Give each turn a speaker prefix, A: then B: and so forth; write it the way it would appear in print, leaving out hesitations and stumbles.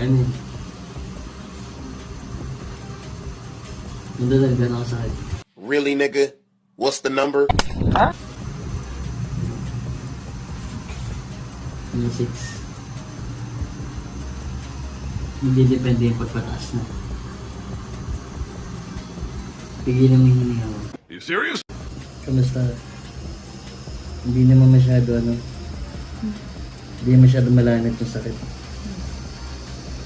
A: Kaya mo. Nandun na gano'n ka sakit.
B: Really, nigga? What's the number?
A: Yung 6. Hindi depende yung pagpataas na. Pigilan mo yung hininga mo.
C: You serious?
A: Kamusta? Hindi naman masyado ano. Hindi masyado malanit yung sakit.